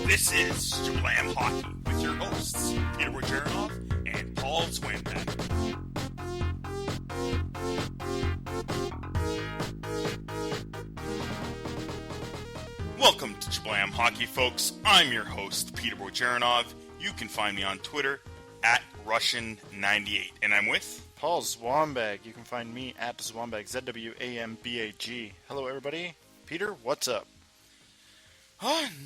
This is Slam Hockey with your hosts, Peter Bojarinoff and Paul Swinbeck. Welcome to Slam Hockey, folks. I'm your host, Peter Bojarinoff. You can find me on Twitter at Russian98, and I'm with Paul Zwambag. You can find me at Zwambag, Z-W-A-M-B-A-G. Hello, everybody. Peter, what's up?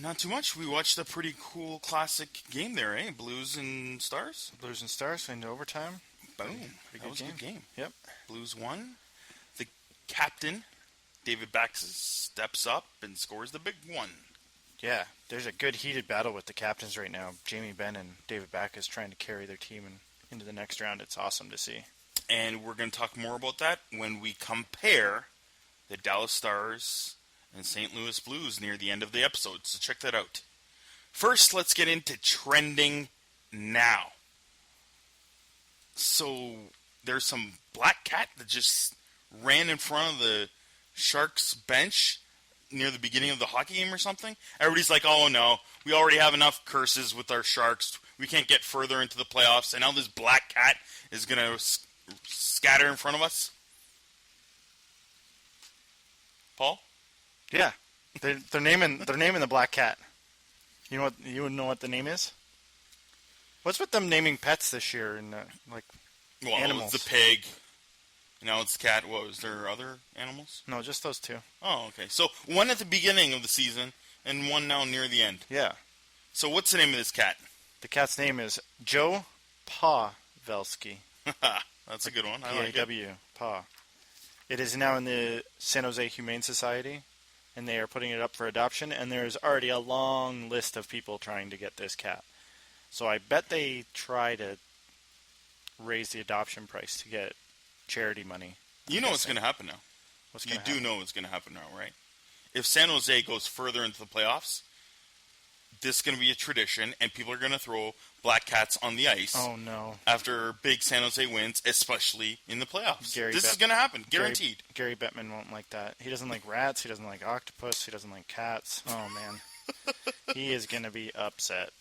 Not too much. We watched a pretty cool classic game there, eh? Blues and Stars? Blues and Stars into overtime. Boom. That was a good game. Yep. Blues won. The captain, David Backes, steps up and scores the big one. Yeah, there's a good heated battle with the captains right now. Jamie Benn and David Backes trying to carry their team into the next round. It's awesome to see. And we're going to talk more about that when we compare the Dallas Stars and St. Louis Blues near the end of the episode, so check that out. First, let's get into trending now. So, there's some black cat that just ran in front of the Sharks bench near the beginning of the hockey game or something. Everybody's like, oh no, we already have enough curses with our Sharks. We can't get further into the playoffs, and now this black cat is going to scatter in front of us. Paul? Yeah, they're naming the black cat. You know what the name is? What's with them naming pets this year and animals? It's the pig. Now it's the cat. What was there other animals? No, just those two. Oh, okay. So one at the beginning of the season and one now near the end. Yeah. So what's the name of this cat? The cat's name is Joe Pavelski. That's a good one. I like it. P-A-W, Pa. It is now in the San Jose Humane Society, and they are putting it up for adoption, and there's already a long list of people trying to get this cat. So I bet they try to raise the adoption price to get charity money. You know what's going to happen now. You do know what's going to happen now, right? If San Jose goes further into the playoffs, this is going to be a tradition, and people are going to throw black cats on the ice. Oh, no. After big San Jose wins, especially in the playoffs. This is going to happen, guaranteed. Gary Bettman won't like that. He doesn't like rats. He doesn't like octopus. He doesn't like cats. Oh, man. He is going to be upset.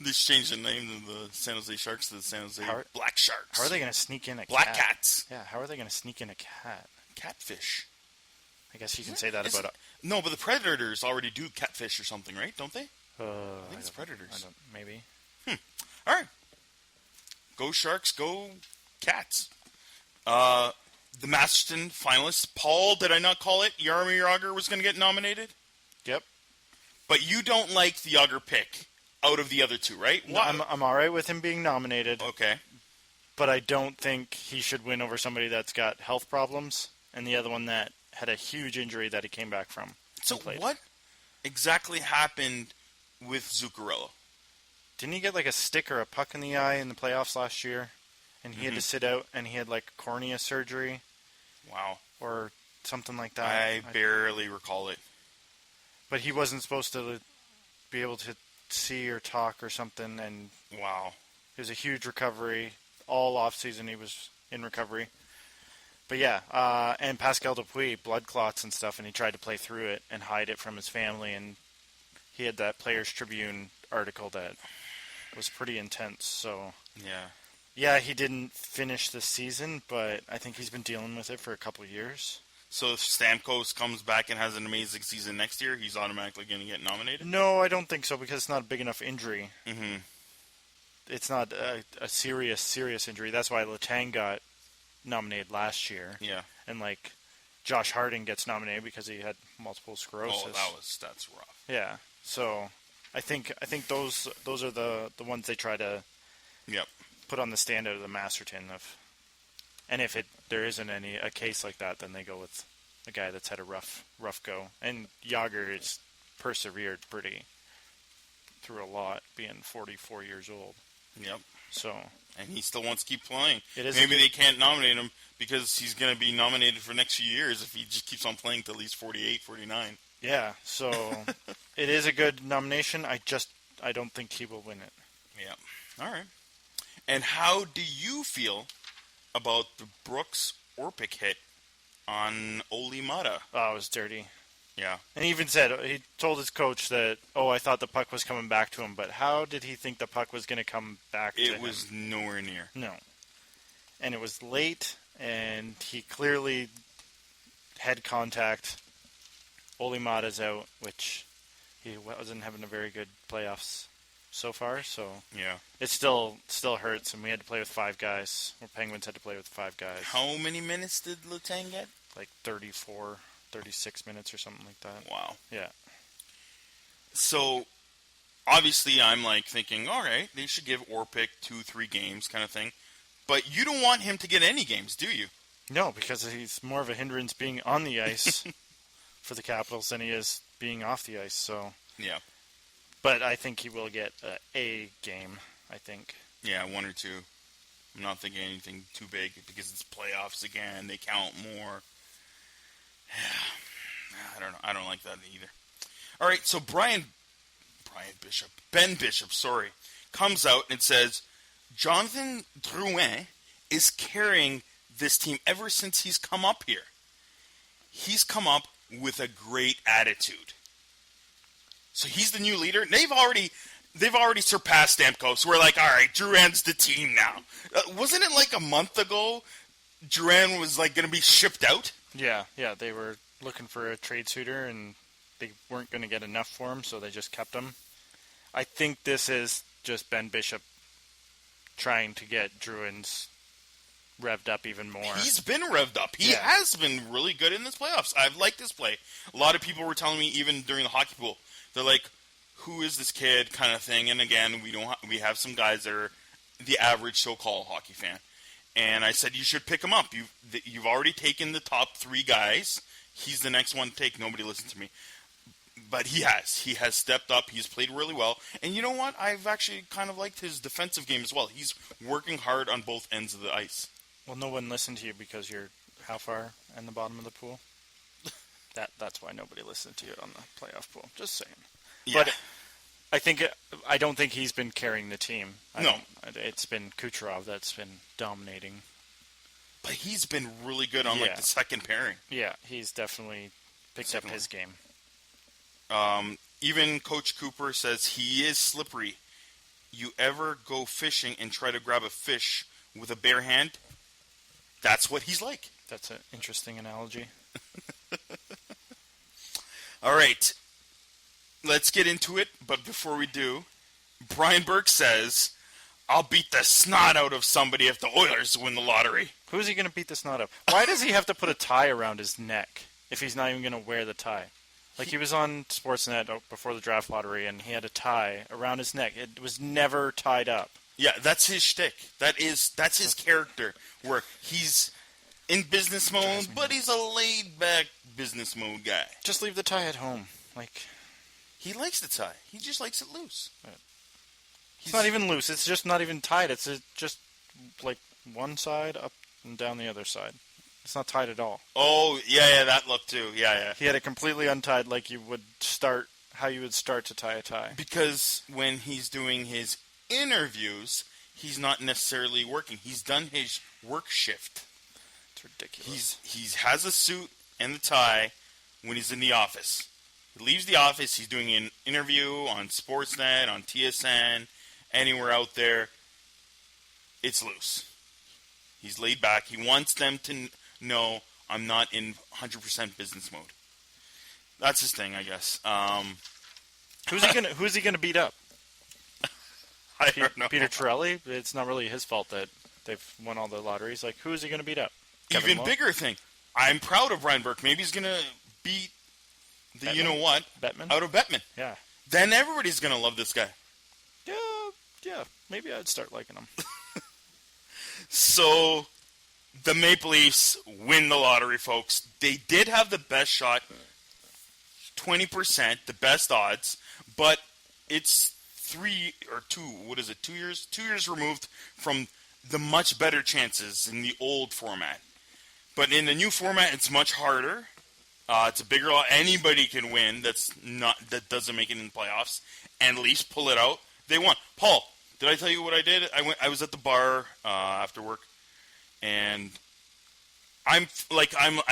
They changed the name of the San Jose Sharks to the San Jose Black Sharks. How are they going to sneak in a black cat? Cats? Yeah, how are they going to sneak in a cat? Catfish. I guess you can say that about... No, but the Predators already do catfish or something, right? Don't they? I think it's Predators. Maybe. All right. Go Sharks, go Cats. The Masterton finalists. Paul, did I not call it? Jaromir Jagr was going to get nominated? Yep. But you don't like the Jagr pick out of the other two, right? No, I'm all right with him being nominated. Okay. But I don't think he should win over somebody that's got health problems and the other one that had a huge injury that he came back from. So what exactly happened with Zuccarello? Didn't he get like a stick or a puck in the eye in the playoffs last year? And he had to sit out and he had like cornea surgery? Wow. Or something like that. I barely recall it. But he wasn't supposed to be able to see or talk or something. And wow. It was a huge recovery. All offseason he was in recovery. But yeah, and Pascal Dupuis, blood clots and stuff, and he tried to play through it and hide it from his family, and he had that Players Tribune article that was pretty intense, so... Yeah, he didn't finish the season, but I think he's been dealing with it for a couple of years. So if Stamkos comes back and has an amazing season next year, he's automatically going to get nominated? No, I don't think so, because it's not a big enough injury. Mm-hmm. It's not a serious injury. That's why Letang got nominated last year. Yeah. And like Josh Harding gets nominated because he had multiple sclerosis. Oh, that's rough. Yeah. So I think those are the ones they try to put on the standard of the Masterton of, and if there isn't a case like that, then they go with a guy that's had a rough go. And Jagr has persevered through a lot, being 44 years old. Yep. So. And he still wants to keep playing. Maybe they can't nominate him because he's going to be nominated for the next few years if he just keeps on playing till he's 48, 49. Yeah, so it is a good nomination. I don't think he will win it. Yeah. All right. And how do you feel about the Brooks Orpik hit on Oli Mata? Oh, it was dirty. Yeah. And he even said, he told his coach that, I thought the puck was coming back to him, but how did he think the puck was going to come back to him? It was nowhere near. No. And it was late, and he clearly had contact. Olimata's out, which he wasn't having a very good playoffs so far, so Yeah. it still hurts, and we had to play with 5 guys. Or Penguins had to play with 5 guys. How many minutes did Letang get? Like 34, 36 minutes or something like that. Wow. Yeah. So, obviously, I'm like thinking, all right, they should give Orpik 2-3 games kind of thing. But you don't want him to get any games, do you? No, because he's more of a hindrance being on the ice for the Capitals than he is being off the ice. So Yeah. But I think he will get a game, I think. Yeah, 1 or 2. I'm not thinking anything too big because it's playoffs again. They count more. I don't know. I don't like that either. All right, so Ben Bishop, comes out and says Jonathan Drouin is carrying this team ever since he's come up here. He's come up with a great attitude. So he's the new leader. They've already surpassed Stamkos. So we're like, all right, Drouin's the team now. Wasn't it like a month ago Drouin was like going to be shipped out? Yeah, they were looking for a trade suitor, and they weren't going to get enough for him, so they just kept him. I think this is just Ben Bishop trying to get Drouin's revved up even more. He's been revved up. He has been really good in this playoffs. I've liked his play. A lot of people were telling me even during the hockey pool, they're like, "Who is this kid?" kind of thing. And again, we have some guys that are the average so-called hockey fan. And I said you should pick him up. You've already taken the top 3 guys. He's the next one to take. Nobody listened to me. But he has stepped up. He's played really well. And you know what? I've actually kind of liked his defensive game as well. He's working hard on both ends of the ice. Well, no one listened to you because you're how far in the bottom of the pool? That's why nobody listened to you on the playoff pool. Just saying. Yeah. But I don't think he's been carrying the team. No. It's been Kucherov that's been dominating. But he's been really good on like the second pairing. Yeah, he's definitely picked up his game. Even Coach Cooper says he is slippery. You ever go fishing and try to grab a fish with a bare hand? That's what he's like. That's an interesting analogy. All right. Let's get into it. But before we do, Brian Burke says, I'll beat the snot out of somebody if the Oilers win the lottery. Who's he going to beat the snot of? Why does he have to put a tie around his neck if he's not even going to wear the tie? Like he was on Sportsnet before the draft lottery, and he had a tie around his neck. It was never tied up. Yeah, that's his shtick. That's his character, where he's in business mode, but he's a laid-back business mode guy. Just leave the tie at home. He likes the tie. He just likes it loose. It's not even loose. It's just not even tied. It's just like one side up and down the other side. It's not tied at all. Oh, yeah, that look too. Yeah. He had it completely untied like how you would start to tie a tie. Because when he's doing his interviews, he's not necessarily working. He's done his work shift. It's ridiculous. He has a suit and the tie when he's in the office. He leaves the office, he's doing an interview on Sportsnet, on TSN, anywhere out there. It's loose. He's laid back. He wants them to know I'm not in 100% business mode. That's his thing, I guess. Who's he gonna beat up? I don't know. Peter Chiarelli? It's not really his fault that they've won all the lotteries. Like, who is he going to beat up? Kevin Even Lowe? bigger thing. I'm proud of Brian Burke. Maybe he's going to beat the Bettman? you-know-what Bettman? out of Bettman. Yeah. Then everybody's going to love this guy. Yeah. Maybe I'd start liking him. So, the Maple Leafs win the lottery, folks. They did have the best shot, 20%, the best odds, but it's 2 years? 2 years removed from the much better chances in the old format. But in the new format, it's much harder. It's a bigger lot. Anybody can win that doesn't make it in the playoffs, and at least pull it out. They won. Paul, did I tell you what I did? I was at the bar after work, and I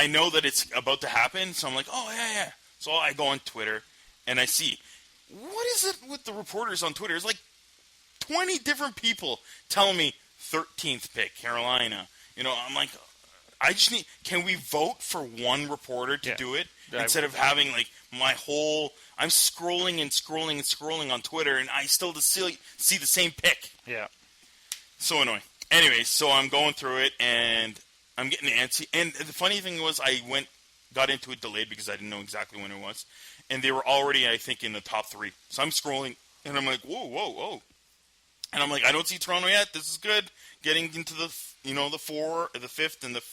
know that it's about to happen, so I'm like, oh yeah. So I go on Twitter, and I see, what is it with the reporters on Twitter? It's like 20 different people telling me 13th pick, Carolina. I'm like, I just need, can we vote for one reporter to do it? Instead of having, like, I'm scrolling and scrolling and scrolling on Twitter, and I still see the same pick. Yeah. So annoying. Anyway, so I'm going through it, and I'm getting antsy. And the funny thing was, I got into it delayed because I didn't know exactly when it was. And they were already, I think, in the top 3. So I'm scrolling, and I'm like, whoa. And I'm like, I don't see Toronto yet. This is good. Getting into the 5th and the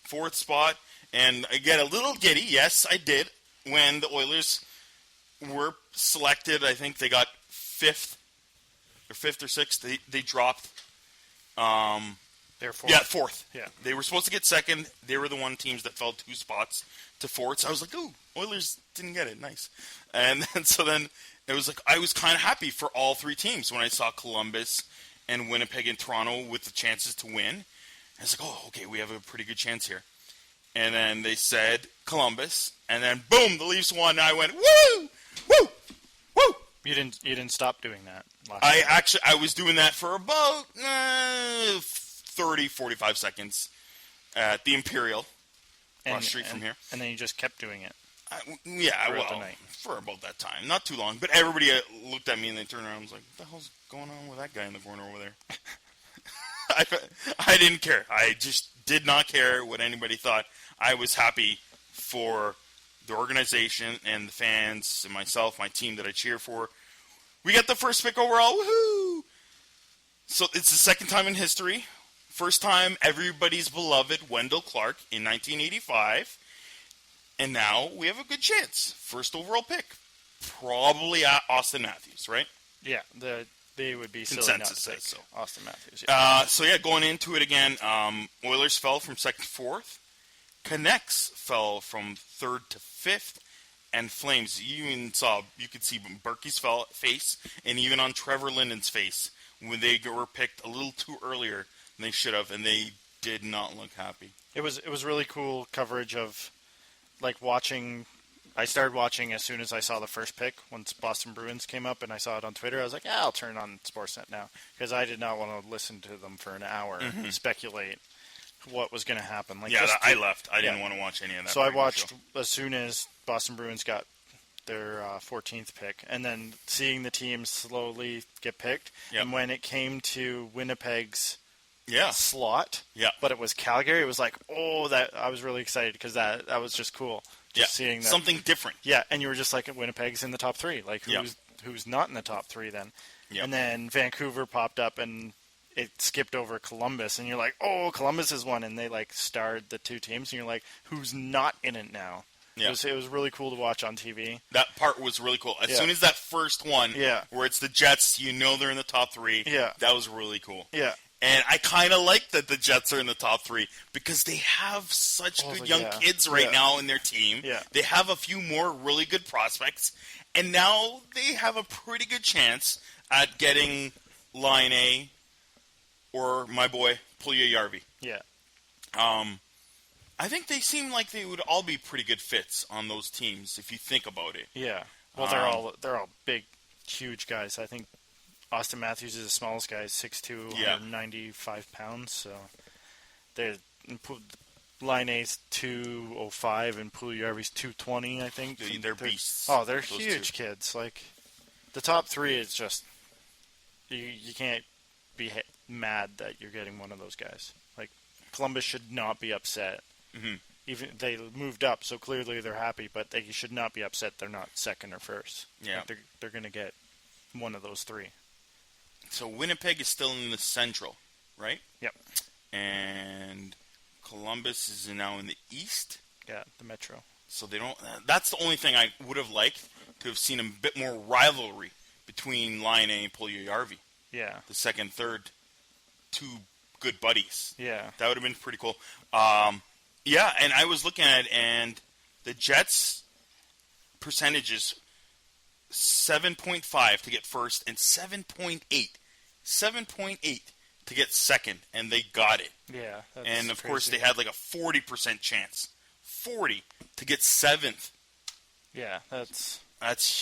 4th spot. And I get a little giddy. Yes, I did. When the Oilers were selected, I think they got 5th or 6th. They dropped. They're 4th. Yeah, 4th. Yeah. They were supposed to get 2nd. They were the one teams that fell 2 spots to 4th. So I was like, ooh, Oilers didn't get it. Nice. And then it was like, I was kind of happy for all 3 teams when I saw Columbus and Winnipeg and Toronto with the chances to win. I was like, oh, okay, we have a pretty good chance here. And then they said Columbus, and then boom, the Leafs won. And I went, woo, woo, woo. You didn't stop doing that. I was doing that for about 30, 45 seconds at the Imperial, across the street from here. And then you just kept doing it. For about that time. Not too long. But everybody looked at me and they turned around and was like, what the hell's going on with that guy in the corner over there? I didn't care. I just did not care what anybody thought. I was happy for the organization and the fans and myself, my team that I cheer for. We got the first pick overall. Woohoo! So it's the second time in history. First time, everybody's beloved Wendell Clark in 1985. And now we have a good chance. First overall pick. Probably Austin Matthews, right? Yeah, they would be silly Consensus not to says pick so. Austin Matthews. Yeah. Going into it again, Oilers fell from 2nd to 4th. Canucks fell from 3rd to 5th. And Flames, you could see Berkey's face, and even on Trevor Linden's face, when they were picked a little too earlier than they should have, and they did not look happy. It was really cool coverage of, like, watching. I started watching as soon as I saw the first pick. Once Boston Bruins came up and I saw it on Twitter, I was like, I'll turn on Sportsnet now. Because I did not want to listen to them for an hour and speculate what was going to happen. I left. I didn't want to watch any of that. So I watched as soon as Boston Bruins got their 14th pick. And then seeing the teams slowly get picked. Yep. And when it came to Winnipeg's slot, but it was Calgary, it was like, I was really excited because that was just cool. Seeing that. Something different. Yeah, and you were just like, Winnipeg's in the top 3. Like, who's not in the top 3 then? Yep. And then Vancouver popped up, and it skipped over Columbus, and you're like, Columbus is one, and they, like, starred the 2 teams, and you're like, who's not in it now? Yep. It was really cool to watch on TV. That part was really cool. As soon as that first one, where it's the Jets, they're in the top 3, that was really cool. Yeah. And I kind of like that the Jets are in the top 3 because they have such good young kids right now in their team. Yeah. They have a few more really good prospects. And now they have a pretty good chance at getting Line A or my boy, Puljujärvi. Yeah. I think they seem like they would all be pretty good fits on those teams if you think about it. Yeah. Well, they're all big, huge guys. I think Austin Matthews is the smallest guy, 6'2", 195 pounds. So Line A's 205 and Puljujärvi's 220, I think. They're beasts. Oh, they're huge kids. Like, the top 3 is just you can't be mad that you're getting one of those guys. Like, Columbus should not be upset. Mm-hmm. Even they moved up, so clearly they're happy, but they should not be upset they're not 2nd or 1st. Yeah, like they're going to get one of those 3. So Winnipeg is still in the Central, right? Yep. And Columbus is now in the East. Yeah, the Metro. So they don't. That's the only thing I would have liked to have seen a bit more rivalry between Line A and Puljujärvi. Yeah. The second, third, 2 good buddies. Yeah. That would have been pretty cool. And I was looking at it, and the Jets' percentages 7.5 to get first and 7.8 to get second, and they got it. Yeah. And of course, they had like a 40% chance, 40 to get 7th Yeah, that's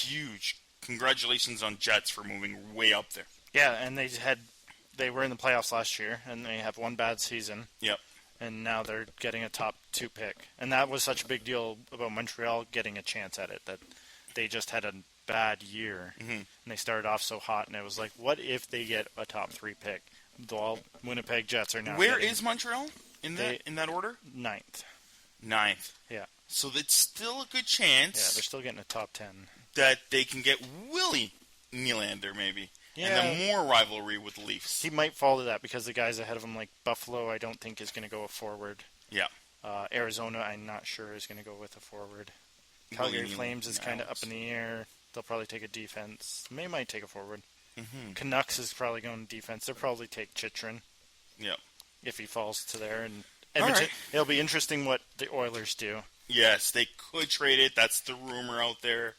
huge. Congratulations on Jets for moving way up there. yeah, and they were in the playoffs last year, and they have one bad season. Yep. And now they're getting a top 2 pick, and that was such a big deal about Montreal getting a chance at it that they just had a bad year, and they started off so hot, and it was like, what if they get a top 3 pick? The Winnipeg Jets are now. Where is Montreal in that order? Ninth. Yeah. So it's still a good chance. Yeah, they're still getting a top 10. That they can get Willie Nylander maybe. Yeah. And then more rivalry with the Leafs. He might fall to that because the guys ahead of him, like Buffalo, I don't think is going to go a forward. Yeah. Arizona, I'm not sure is going to go with a forward. Calgary Flames is kind of up in the air. They'll probably take a defense. They might take a forward. Canucks is probably going defense. They'll probably take Chychrun. Yeah. If he falls to there. And Edmonton, it'll be interesting what the Oilers do. Yes, they could trade it. That's the rumor out there.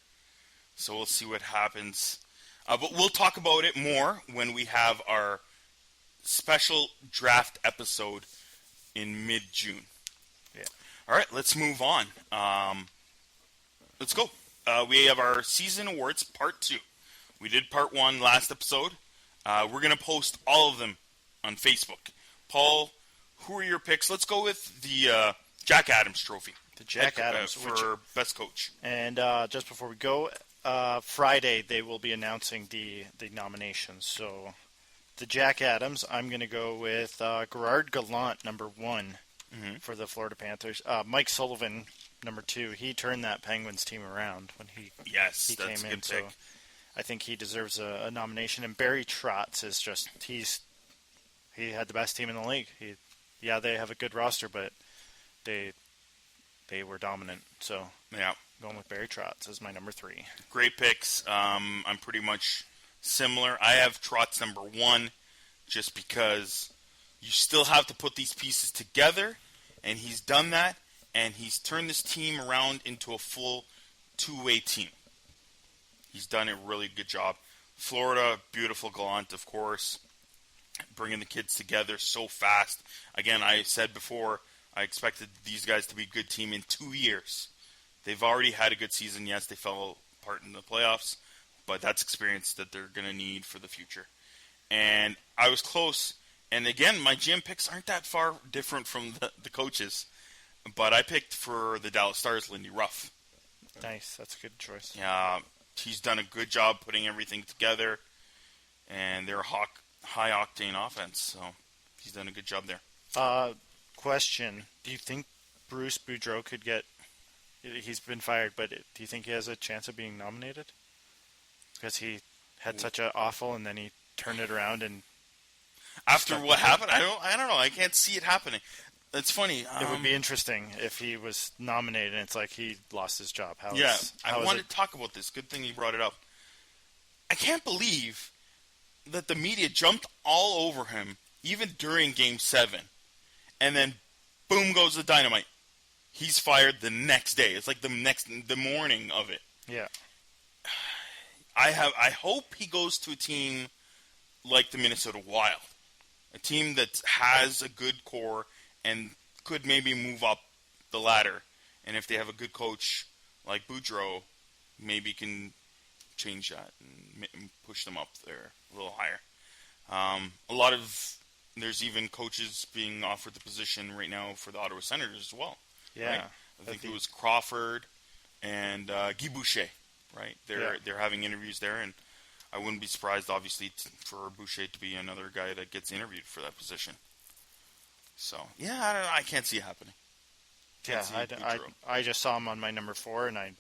So we'll see what happens. But we'll talk about it more when we have our special draft episode in mid-June. Yeah. All right, let's move on. Let's go. We have our season awards, part 2. We did part 1 last episode. We're going to post all of them on Facebook. Paul, who are your picks? Let's go with the Jack Adams Trophy. The Jack Adams for best coach. And just before we go, Friday they will be announcing the nominations. So the Jack Adams, I'm going to go with Gerard Gallant, number 1 for the Florida Panthers. Mike Sullivan, number 2. He turned that Penguins team around when he that's came a in. good So pick. I think he deserves a nomination. And Barry Trotz is just he had the best team in the league. They have a good roster, but they were dominant. So Yeah. going with Barry Trotz as my number 3. Great picks. I'm pretty much similar. I have Trotz number 1 just because you still have to put these pieces together, and he's done that, and he's turned this team around into a full two-way team. He's done a really good job. Florida, beautiful Gallant, of course, bringing the kids together so fast. Again, I said before, I expected these guys to be a good team in 2 years. They've already had a good season. Yes, they fell apart in the playoffs, but that's experience that they're going to need for the future. And I was close. And again, my GM picks aren't that far different from the coaches. But I picked for the Dallas Stars, Lindy Ruff. Nice. That's a good choice. Yeah, he's done a good job putting everything together. And they're a high-octane offense. So he's done a good job there. Question. Do you think Bruce Boudreau could get... He's been fired, but do you think he has a chance of being nominated? Because he had such an awful, and then he turned it around and... After what happened, I don't know. I can't see it happening. It's funny. It would be interesting if he was nominated and it's like he lost his job. I wanted to talk about this. Good thing you brought it up. I can't believe that the media jumped all over him, even during Game 7. And then, boom goes the dynamite. He's fired the next day. It's like the morning of it. Yeah. I hope he goes to a team like the Minnesota Wild. A team that has a good core and could maybe move up the ladder. And if they have a good coach like Boudreau, maybe can change that and push them up there a little higher. There's even coaches being offered the position right now for the Ottawa Senators as well. Yeah. Right? I think it was Crawford and Guy Boucher, right? They're having interviews there, and I wouldn't be surprised, obviously, for Boucher to be another guy that gets interviewed for that position. So, yeah, I can't see it happening. I just saw him on my number 4, and I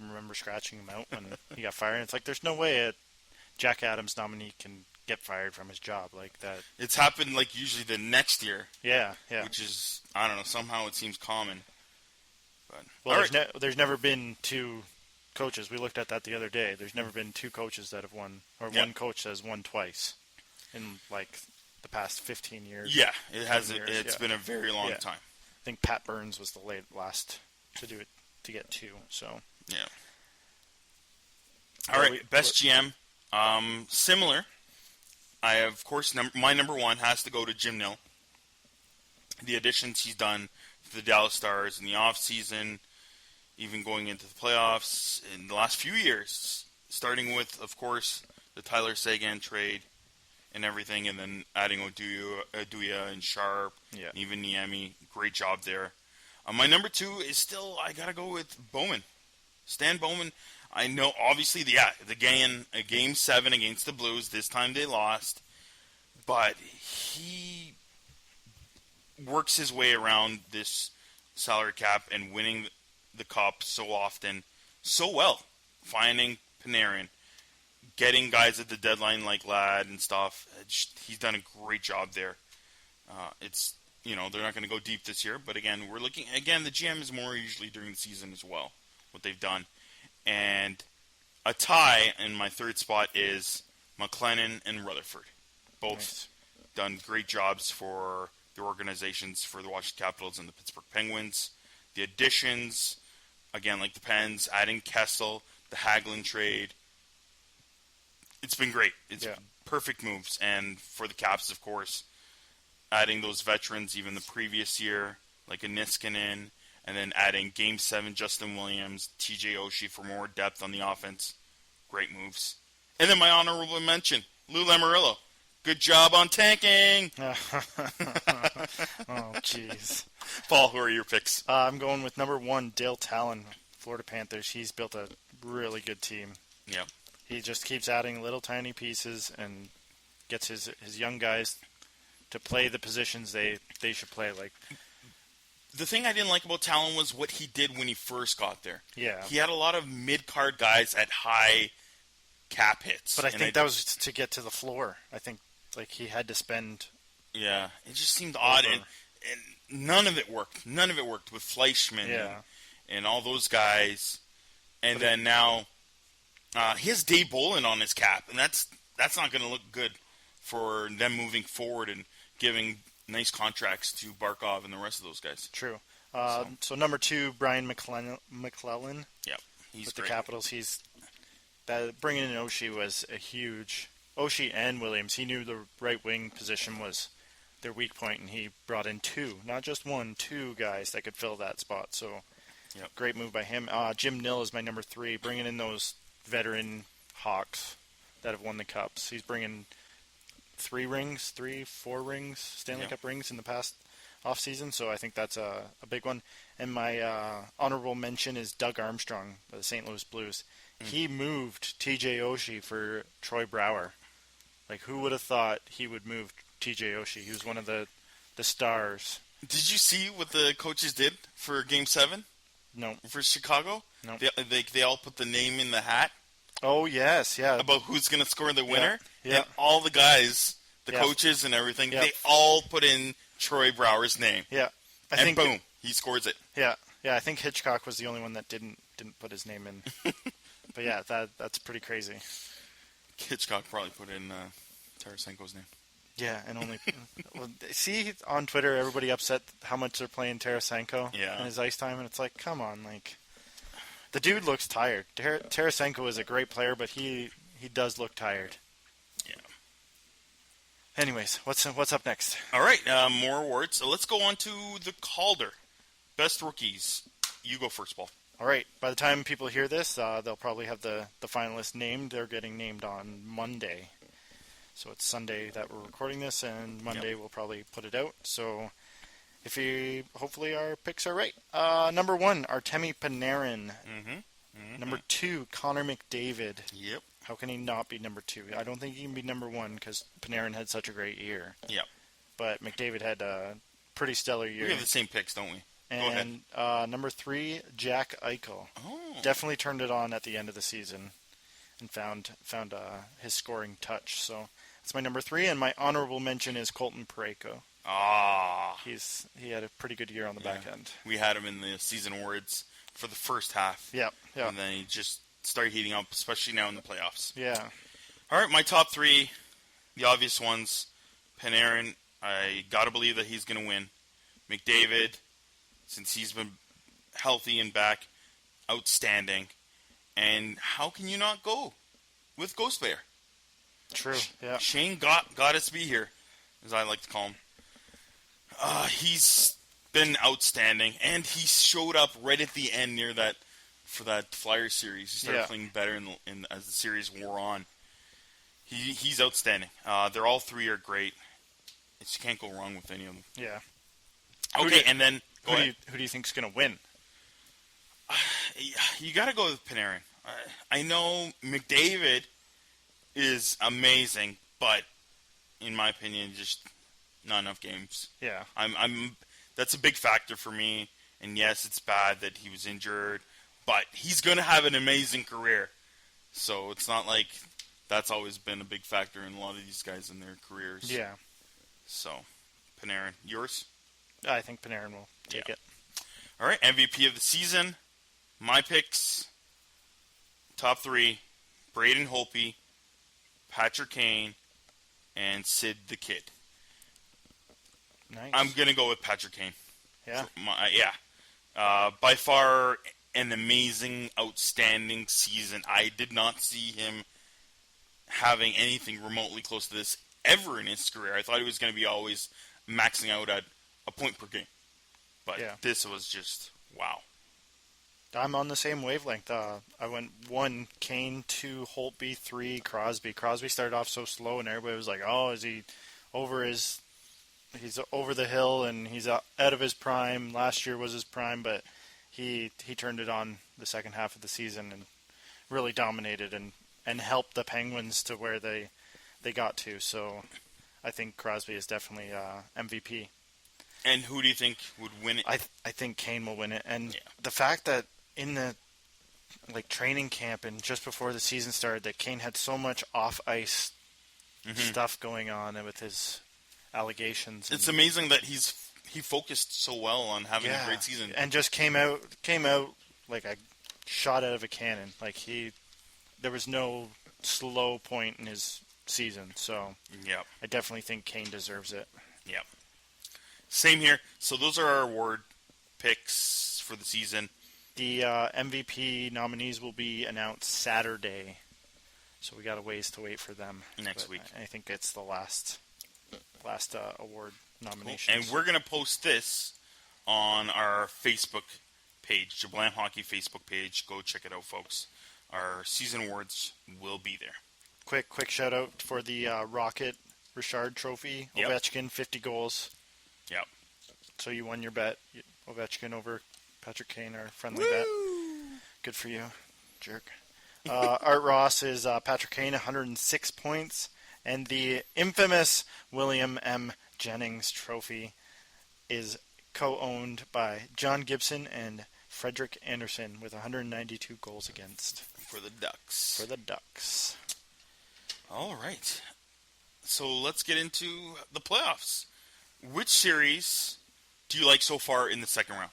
remember scratching him out when he got fired. And it's like there's no way a Jack Adams nominee can get fired from his job like that. It's happened like usually the next year. Yeah. Which is, I don't know, somehow it seems common. But, well, there's never been 2 coaches. We looked at that the other day. There's never been 2 coaches that have won, or one coach that has won twice in like the past 15 years. Yeah, it has. It's been a very long time. I think Pat Burns was the last to do it to get 2. So yeah. All right, best GM. Similar. I have, of course, my number 1 has to go to Jim Nill. The additions he's done for the Dallas Stars in the off season, even going into the playoffs in the last few years, starting with, of course, the Tyler Seguin trade and everything, and then adding Oduya and Sharp, Yeah. and even Niemi. Great job there. My number 2 is still, I got to go with Bowman. Stan Bowman. I know, obviously, the game 7 against the Blues. This time they lost. But he works his way around this salary cap and winning the cup so often, so well. Finding Panarin, getting guys at the deadline like Ladd and stuff. He's done a great job there. It's, they're not going to go deep this year, but again, we're looking, the GM is more usually during the season as well, what they've done. And a tie in my third spot is McLennan and Rutherford. Both done great jobs for their organizations, for the Washington Capitals and the Pittsburgh Penguins. The additions, again, like the Pens, adding Kessel, the Hagelin trade. It's been great. It's perfect moves. And for the Caps, of course, adding those veterans even the previous year, like a Niskanen, and then adding Game 7 Justin Williams, TJ Oshie for more depth on the offense. Great moves. And then my honorable mention, Lou Lamoriello. Good job on tanking. Oh, jeez. Paul, who are your picks? I'm going with number 1, Dale Talon, Florida Panthers. He's built a really good team. Yeah. He just keeps adding little tiny pieces and gets his young guys to play the positions they should play. Like, the thing I didn't like about Talon was what he did when he first got there. Yeah. He had a lot of mid-card guys at high cap hits. But I think that was to get to the floor. I think he had to spend. Yeah, it just seemed odd, and none of it worked. None of it worked with Fleischman and all those guys. And then now he has Dave Bolin on his cap, and that's not going to look good for them moving forward and giving nice contracts to Barkov and the rest of those guys. True. So number 2, Brian McClellan. Yep, he's with great. The Capitals. Bringing in Oshie was a huge. Oshie and Williams. He knew the right wing position was their weak point, and he brought in 2, not just 1, 2 guys that could fill that spot. So, great move by him. Jim Nill is my number 3, bringing in those veteran Hawks that have won the Cups. He's bringing 4 rings, Stanley Cup rings in the past offseason, so I think that's a big one. And my honorable mention is Doug Armstrong of the St. Louis Blues. He moved TJ Oshie for Troy Brouwer. Like, who would have thought he would move TJ Oshie? He was one of the stars. Did you see what the coaches did for Game 7? No. For Chicago? No. They all put the name in the hat. Oh, yes, yeah. About who's going to score the winner. Yeah. And all the guys, the coaches and everything, they all put in Troy Brouwer's name. Yeah. I think boom, he scores it. Yeah. Yeah, I think Hitchcock was the only one that didn't put his name in. But yeah, that's pretty crazy. Hitchcock probably put in Tarasenko's name. Yeah, and only see on Twitter everybody upset how much they're playing Tarasenko in his ice time, and it's like, come on, like the dude looks tired. Tarasenko is a great player, but he does look tired. Yeah. Anyways, what's up next? All right, more awards. So let's go on to the Calder. Best rookies. You go first, Paul. All right. By the time people hear this, they'll probably have the finalists named. They're getting named on Monday. So it's Sunday that we're recording this, and Monday we'll probably put it out. So hopefully our picks are right. Number 1, Artemi Panarin. Number 2, Connor McDavid. Yep. How can he not be number 2? I don't think he can be number 1 because Panarin had such a great year. Yep. But McDavid had a pretty stellar year. We have the same picks, don't we? And number 3, Jack Eichel. Oh. Definitely turned it on at the end of the season and found his scoring touch. So that's my number 3. And my honorable mention is Colton Parayko. He had a pretty good year on the back end. We had him in the season awards for the first half. Yeah. And then he just started heating up, especially now in the playoffs. Yeah. All right, my top 3, the obvious ones. Panarin, I got to believe that he's going to win. McDavid, since he's been healthy and back, outstanding. And how can you not go with Ghost Bear? True, yeah. Shane got us to be here, as I like to call him. He's been outstanding, and he showed up right at the end near that for that Flyer series. He started playing better as the series wore on. He's outstanding. They're all three are great. You can't go wrong with any of them. Yeah. Okay, and then who do you think's going to win? You got to go with Panarin. I know McDavid is amazing, but in my opinion, just not enough games. Yeah. That's a big factor for me. And yes, it's bad that he was injured, but he's going to have an amazing career. So it's not like that's always been a big factor in a lot of these guys in their careers. Yeah. So, Panarin. Yours? I think Panarin will take it. All right, MVP of the season. My picks, top three, Braden Holtby, Patrick Kane, and Sid the Kid. Nice. I'm going to go with Patrick Kane. Yeah? By far an amazing, outstanding season. I did not see him having anything remotely close to this ever in his career. I thought he was going to be always maxing out at a point per game. But this was just, wow. I'm on the same wavelength. I went 1, Kane, 2, Holtby, 3, Crosby. Crosby started off so slow, and everybody was like, oh, is he over his... He's over the hill, and he's out of his prime. Last year was his prime, but he turned it on the second half of the season and really dominated and helped the Penguins to where they got to. So I think Crosby is definitely MVP. And who do you think would win it? I think Kane will win it. And the fact that in the training camp and just before the season started that Kane had so much off-ice stuff going on with his allegations. It's amazing that he focused so well on having a great season. And just came out like a shot out of a cannon. There was no slow point in his season. So I definitely think Kane deserves it. Yeah. Same here. So those are our award picks for the season. The MVP nominees will be announced Saturday, so we got a ways to wait for them next week. I think it's the last award nominations. And we're going to post this on our Facebook page, Jablam Hockey Facebook page. Go check it out, folks. Our season awards will be there. Quick shout out for the Rocket Richard Trophy. Yep. Ovechkin, 50 goals. Yep. So you won your bet. Ovechkin over Patrick Kane, our friendly bet. Good for you, jerk. Art Ross is Patrick Kane, 106 points. And the infamous William M. Jennings Trophy is co-owned by John Gibson and Frederick Anderson with 192 goals against. For the Ducks. All right. So let's get into the playoffs. Which series do you like so far in the second round?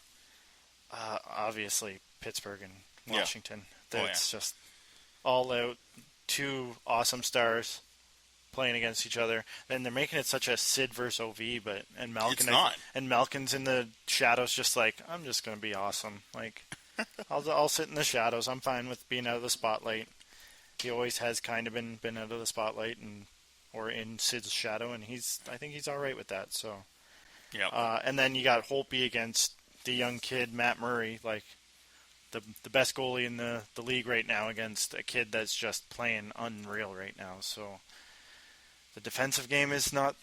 Obviously, Pittsburgh and Washington. Yeah. That's just all out. Two awesome stars playing against each other. And they're making it such a Sid versus OV, and Malkin. It's not. And Malkin's in the shadows, just like, I'm just going to be awesome. Like, I'll sit in the shadows. I'm fine with being out of the spotlight. He always has kind of been out of the spotlight or in Sid's shadow, and I think he's all right with that. So, and then you got Holtby against the young kid Matt Murray, like the best goalie in the league right now, against a kid that's just playing unreal right now. So the defensive game is not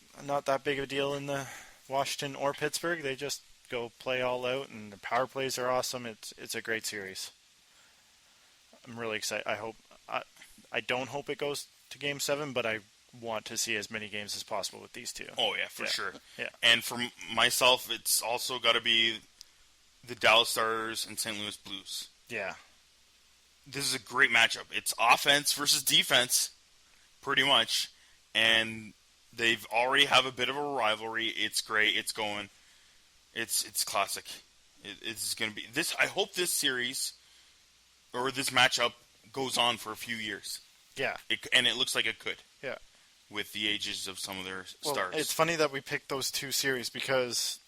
that big of a deal in the Washington or Pittsburgh. They just go play all out, and the power plays are awesome. It's a great series. I'm really excited. I don't hope it goes to Game 7, but I want to see as many games as possible with these two. Oh, yeah, for sure. Yeah. And for myself, it's also got to be the Dallas Stars and St. Louis Blues. Yeah. This is a great matchup. It's offense versus defense, pretty much. And they've already have a bit of a rivalry. It's great. It's going. It's classic. It's going to be this. I hope this series or this matchup goes on for a few years. Yeah. And it looks like it could. Yeah. With the ages of some of their stars. It's funny that we picked those two series because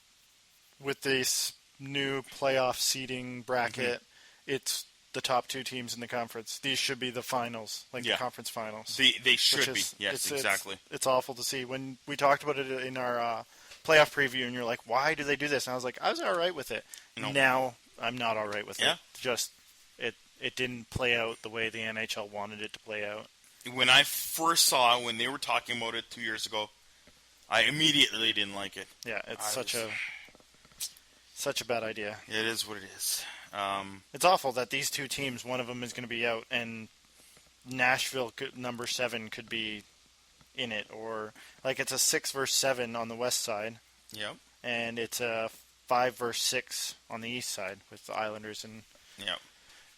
with this new playoff seeding bracket, it's the top two teams in the conference. These should be the finals, the conference finals. They should be. Yes, exactly. It's awful to see. When we talked about it in our playoff preview, and you're like, why do they do this? And I was like, I was all right with it. No. Now I'm not all right with Yeah. it. Just it didn't play out the way the NHL wanted it to play out. When I first saw it, when they were talking about it 2 years ago, I immediately didn't like it. Yeah, it's such a bad idea. It is what it is. It's awful that these two teams, one of them is going to be out, and Nashville number 7 could be in it, or like it's a 6 versus 7 on the west side, Yep. and it's a 5 versus 6 on the east side with the Islanders and Yep.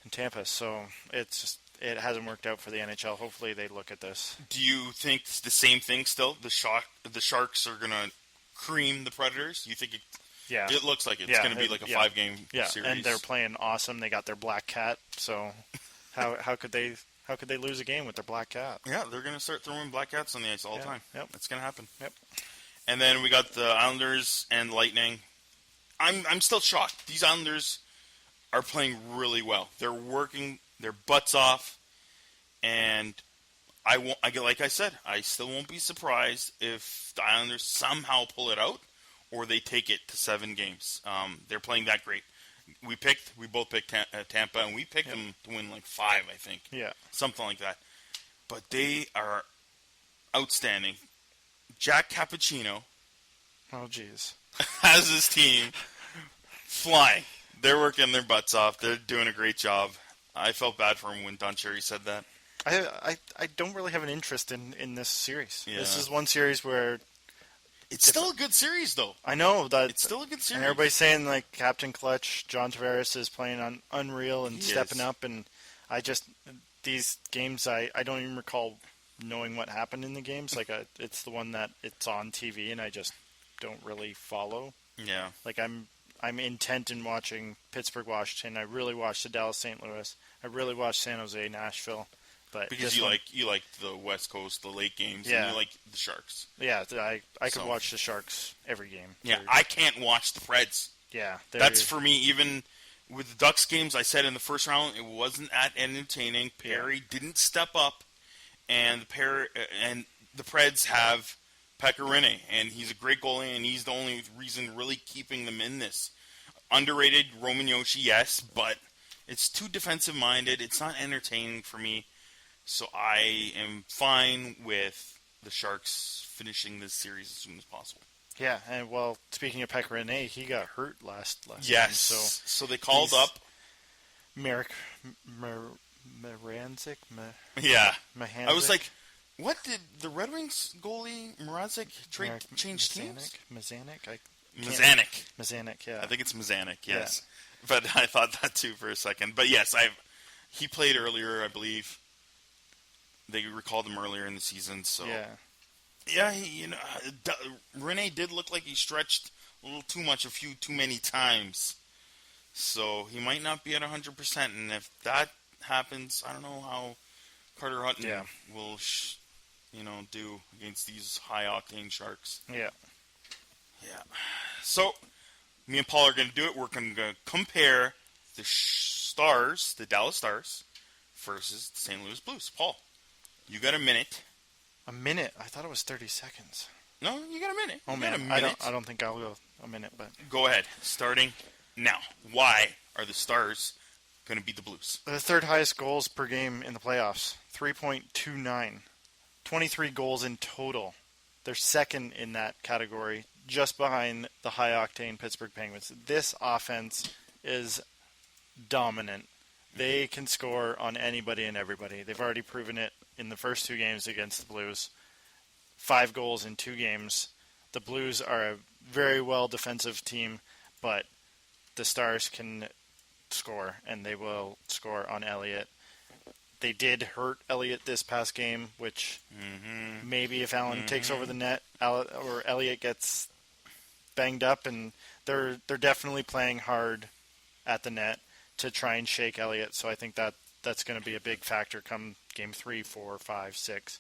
Tampa. So it hasn't worked out for the NHL. Hopefully they look at this. Do you think it's the same thing still? The Sharks are gonna cream the Predators? You think Yeah, it looks like it's gonna be like a 5-game series? and they're playing awesome. They got their black cat. So how could they lose a game with their black cat? Yeah, they're gonna start throwing black cats on the ice all the time. Yep. That's gonna happen. Yep. And then we got the Islanders and Lightning. I'm still shocked. These Islanders are playing really well. They're working their butts off, and like I said, I still won't be surprised if the Islanders somehow pull it out or they take it to 7 games. They're playing that great. We both picked Tampa, and we picked them to win like 5, I think. Yeah. Something like that. But they are outstanding. Jack Cappuccino Oh, jeez. has his team flying. They're working their butts off. They're doing a great job. I felt bad for him when Don Cherry said that. I don't really have an interest in this series. Yeah. This is one series where It's still a good series, though. I know that It's still a good series. and everybody's saying like Captain Clutch, John Tavares is playing on unreal and He stepping is. up, and these games I don't even recall knowing what happened in the games. Like it's the one that it's on TV and I just don't really follow. Yeah. Like I'm intent in watching Pittsburgh, Washington. I really watched the Dallas, St. Louis. I really watched San Jose, Nashville. But Because you like the West Coast, the late games, Yeah. and you like the Sharks. yeah, I could So- watch the Sharks every game. Yeah, They're- I can't watch the Preds. yeah, That's for me. Even with the Ducks games, I said in the first round it wasn't that entertaining. Perry didn't step up, and the Preds have Pecorine, and he's a great goalie, and he's the only reason really keeping them in this. Underrated Roman Yoshi, yes, but it's too defensive minded. It's not entertaining for me. So I am fine with the Sharks finishing this series as soon as possible. Yeah, and well, speaking of Pecorine, he got hurt last Yes. game. So they called he's- up. Merrick Mrazek? Yeah. Mahanzik? I was like, what did the Red Wings goalie Mrazek change teams? Mazanik? Mazanik. Yeah. I think it's Mazanik, yes. But I thought that too for a second. But yes, he played earlier, I believe. They recalled him earlier in the season, so Yeah. Rene did look like he stretched a little too much, a few too many times. So he might not be at 100%, and if that happens, I don't know how Carter Hutton will, do against these high-octane Sharks. Yeah. Yeah. So, me and Paul are going to do it. We're going to compare the Stars, the Dallas Stars, versus the St. Louis Blues. Paul, you got a minute. A minute? I thought it was 30 seconds. No, you got a minute. Oh, You man. got a minute. I don't think I'll go a minute, but... Go ahead. Starting now. Why are the Stars going to beat the Blues? The third highest goals per game in the playoffs, 3.29. 23 goals in total. They're second in that category, just behind the high-octane Pittsburgh Penguins. This offense is dominant. They can score on anybody and everybody. They've already proven it in the first 2 games against the Blues. 5 goals in 2 games. The Blues are a very well defensive team, but the Stars can score, and they will score on Elliott. They did hurt Elliott this past game, which maybe if Allen takes over the net, or Elliott gets banged up, and they're definitely playing hard at the net to try and shake Elliott. So I think that's going to be a big factor come game 3, 4, 5, 6.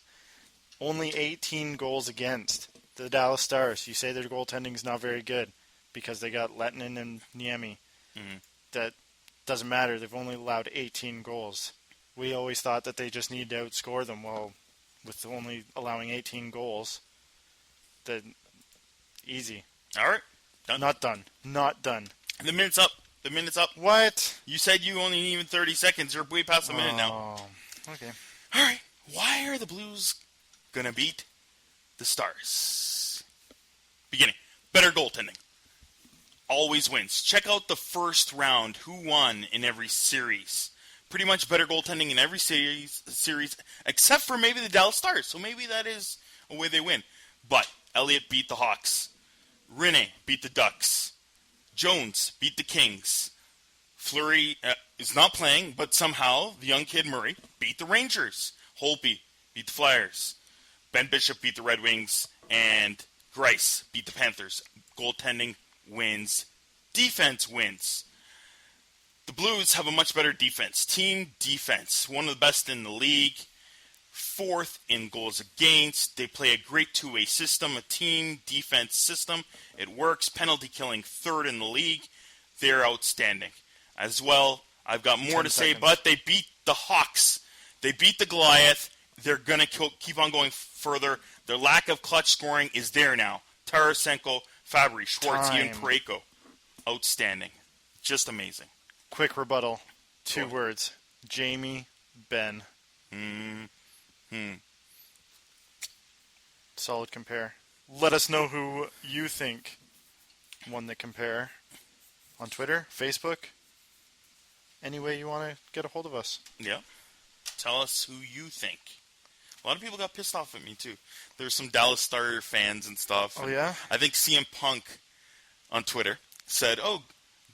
Only 18 goals against the Dallas Stars. You say their goaltending is not very good because they got Lettinen and Niemi. That doesn't matter. They've only allowed 18 goals. We always thought that they just need to outscore them. Well, with only allowing 18 goals, then easy. All right. Done. Not done. Not done. The minute's up. The minute's up. What? You said you only need even 30 seconds. You're way past the minute now. Oh, okay. All right. Why are the Blues going to beat the Stars? Beginning. Better goaltending. Always wins. Check out the first round. Who won in every series? Pretty much better goaltending in every series except for maybe the Dallas Stars. So maybe that is a way they win. But Elliott beat the Hawks. Rinne beat the Ducks. Jones beat the Kings. Fleury is not playing, but somehow the young kid Murray beat the Rangers. Holtby beat the Flyers. Ben Bishop beat the Red Wings. And Grice beat the Panthers. Goaltending wins. Defense wins. The Blues have a much better defense. Team defense. One of the best in the league. Fourth in goals against. They play a great two-way system, a team defense system. It works. Penalty killing, third in the league. They're outstanding. As well, I've got more to say, but they beat the Hawks. They beat the Goliath. They're going to keep on going further. Their lack of clutch scoring is there now. Tarasenko, Fabry, Schwartz, even Parayko. Outstanding. Just amazing. Quick rebuttal. 2 words. Jamie Benn. Solid compare. Let us know who you think won the compare on Twitter, Facebook, any way you want to get a hold of us. Yeah. Tell us who you think. A lot of people got pissed off at me, too. There's some Dallas Star fans and stuff. Oh, yeah? I think CM Punk on Twitter said,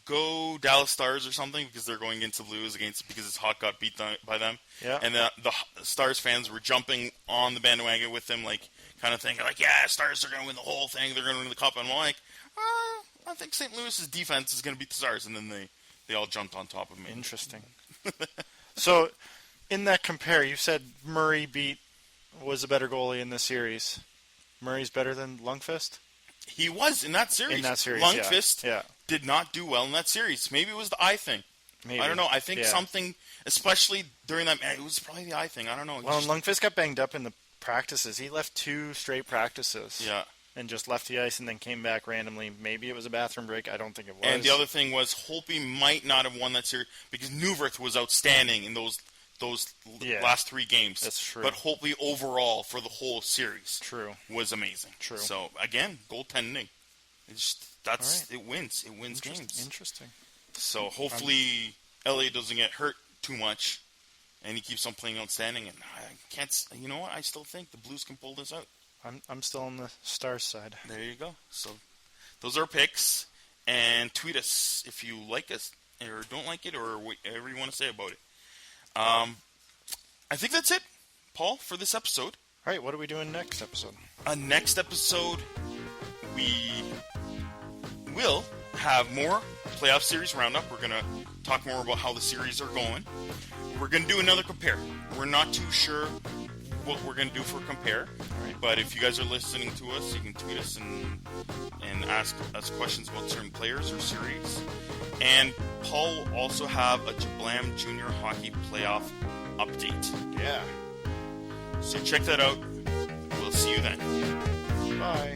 go Dallas Stars or something because they're going into Blues because his Hawk got beat by them. Yeah. And the Stars fans were jumping on the bandwagon with him, like, kind of thing. Like, yeah, Stars are going to win the whole thing. They're going to win the Cup. And I'm like, I think St. Louis's defense is going to beat the Stars. And then they all jumped on top of me. Interesting. So, in that compare, you said Murray was a better goalie in this series. Murray's better than Lundqvist? He was in that series. Lundqvist did not do well in that series. Maybe it was the eye thing. Maybe. I don't know. I think something, especially during that, it was probably the eye thing. I don't know. Well, Lundqvist got banged up in the practices. He left 2 straight practices. Yeah. And just left the ice and then came back randomly. Maybe it was a bathroom break. I don't think it was. And the other thing was Holtby might not have won that series because Neuwirth was outstanding in those last 3 games. That's true. But Holtby overall for the whole series was amazing. True. So, again, goaltending. It wins. It wins games. Interesting. So, hopefully LA doesn't get hurt too much and he keeps on playing outstanding. And I can't, you know what? I still think the Blues can pull this out. I'm still on the Stars side. There you go. So, those are our picks. And tweet us if you like us or don't like it or whatever you want to say about it. I think that's it, Paul, for this episode. All right, what are we doing next episode? Next episode, we will have more playoff series roundup. We're going to talk more about how the series are going. We're going to do another compare. We're not too sure what we're going to do for compare. Right. But if you guys are listening to us, you can tweet us and ask us questions about certain players or series. And Paul will also have a Jablam Junior Hockey Playoff update. Yeah. So check that out. We'll see you then. Bye.